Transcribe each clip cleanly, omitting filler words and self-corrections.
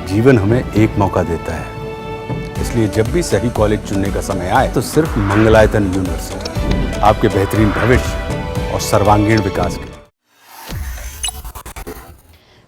जीवन हमें एक मौका देता है, इसलिए जब भी सही कॉलेज चुनने का समय आए तो सिर्फ मंगलायतन यूनिवर्सिटी आपके बेहतरीन भविष्य और सर्वांगीण विकास के।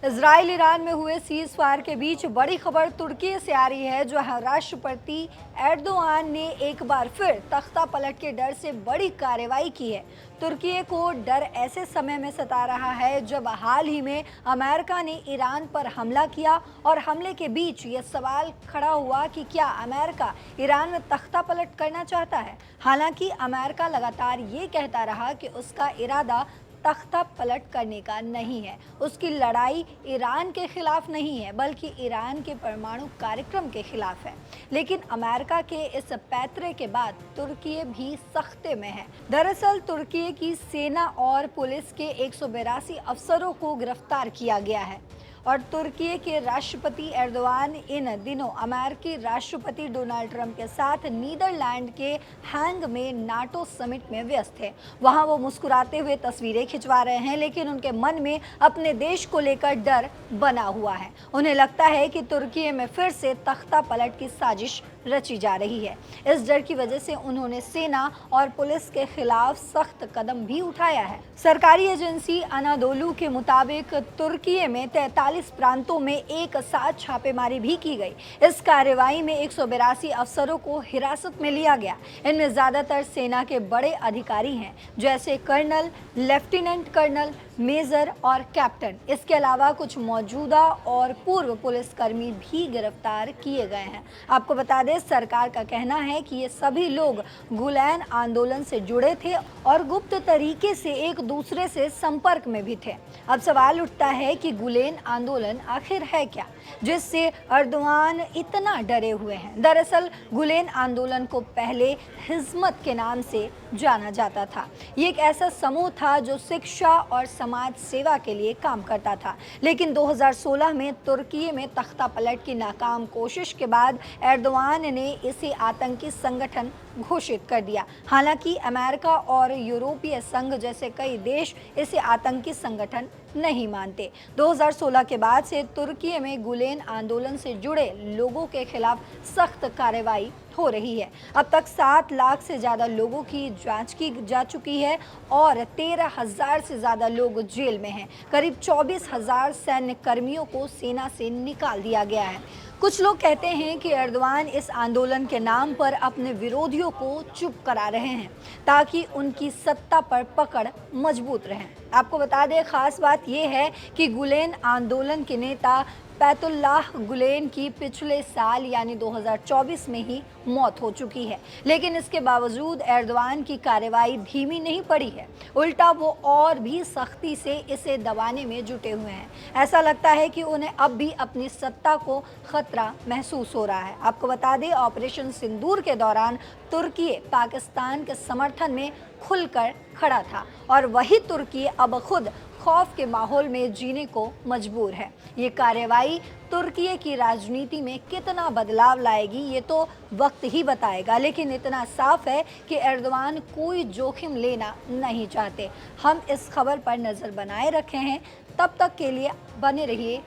इजराइल ईरान में हुए सीज फायर के बीच बड़ी खबर तुर्की से आ रही है, जहां राष्ट्रपति एर्दोआन ने एक बार फिर तख्ता पलट के डर से बड़ी कार्रवाई की है। तुर्की को डर ऐसे समय में सता रहा है जब हाल ही में अमेरिका ने ईरान पर हमला किया और हमले के बीच ये सवाल खड़ा हुआ कि क्या अमेरिका ईरान में तख्ता पलट करना चाहता है। हालांकि अमेरिका लगातार ये कहता रहा कि उसका इरादा तख्ता पलट करने का नहीं है। उसकी लड़ाई ईरान के खिलाफ नहीं है, बल्कि ईरान के परमाणु कार्यक्रम के खिलाफ है। लेकिन अमेरिका के इस पैतरे के बाद तुर्की भी सख्ते में है। दरअसल तुर्की की सेना और पुलिस के 182 अफसरों को गिरफ्तार किया गया है और तुर्की के राष्ट्रपति एर्दोआन इन दिनों अमेरिकी राष्ट्रपति डोनाल्ड ट्रंप के साथ नीदरलैंड के हैंग में नाटो समिट में व्यस्त थे। वहां वो मुस्कुराते हुए तस्वीरें खिंचवा रहे हैं, लेकिन उनके मन में अपने देश को लेकर डर बना हुआ है। उन्हें लगता है कि तुर्की में फिर से तख्ता पलट की साजिश रची जा रही है। इस डर की वजह से उन्होंने सेना और पुलिस के खिलाफ सख्त कदम भी उठाया है। सरकारी एजेंसी अनादोलू के मुताबिक तुर्की में 43 प्रांतों में एक साथ छापेमारी भी की गई। इस कार्रवाई में 182 अफसरों को हिरासत में लिया गया। इनमें ज्यादातर सेना के बड़े अधिकारी हैं, जैसे कर्नल, लेफ्टिनेंट कर्नल, मेजर और कैप्टन। इसके अलावा कुछ मौजूदा और पूर्व पुलिसकर्मी भी गिरफ्तार किए गए हैं। आपको बता दें, सरकार का कहना है कि ये सभी लोग गुलैन आंदोलन से जुड़े थे और गुप्त तरीके से एक दूसरे से संपर्क में भी थे। अब सवाल उठता है कि गुलेन आंदोलन आखिर है क्या, जिससे एर्दोआन इतना डरे हुए हैं। दरअसल गुलेन आंदोलन को पहले हिजमत के नाम से जाना जाता था। ये एक ऐसा समूह था जो शिक्षा और समाज सेवा के लिए काम करता था। लेकिन 2016 में तुर्की में तख्ता पलट की नाकाम कोशिश के बाद एर्दोआन ने इसे आतंकी संगठन घोषित कर दिया। हालांकि अमेरिका और यूरोपीय संघ जैसे कई देश इसे आतंकी संगठन नहीं मानते। 2016 के बाद से तुर्की में गुलेन आंदोलन से जुड़े लोगों के खिलाफ सख्त कार्रवाई हो रही है। अब तक 7 लाख से ज़्यादा लोगों की जांच की जा चुकी है और 13,000 से ज़्यादा लोग जेल में हैं। करीब 24,000 सैन्य कर्मियों को सेना से निकाल दिया गया है। कुछ लोग कहते हैं कि एर्दोआन इस आंदोलन के नाम पर अपने विरोधियों को चुप करा रहे हैं ताकि उनकी सत्ता पर पकड़ मजबूत रहे। आपको बता दें, खास बात यह है कि गुलेन आंदोलन के नेता फैतुल्लाह गुलेन की पिछले साल यानी 2024 में ही मौत हो चुकी है। लेकिन इसके बावजूद एर्दोआन की कार्रवाई धीमी नहीं पड़ी है, उल्टा वो और भी सख्ती से इसे दबाने में जुटे हुए हैं। ऐसा लगता है कि उन्हें अब भी अपनी सत्ता को खतरा महसूस हो रहा है। आपको बता दें, ऑपरेशन सिंदूर के दौरान तुर्की पाकिस्तान के समर्थन में खुलकर खड़ा था और वही तुर्की अब खुद खौफ के माहौल में जीने को मजबूर है। ये कार्रवाई तुर्की की राजनीति में कितना बदलाव लाएगी ये तो वक्त ही बताएगा, लेकिन इतना साफ है कि एर्दोआन कोई जोखिम लेना नहीं चाहते। हम इस खबर पर नज़र बनाए रखे हैं। तब तक के लिए बने रहिए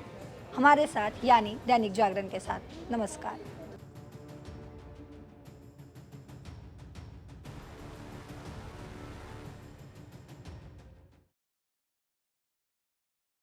हमारे साथ, यानी दैनिक जागरण के साथ। नमस्कार।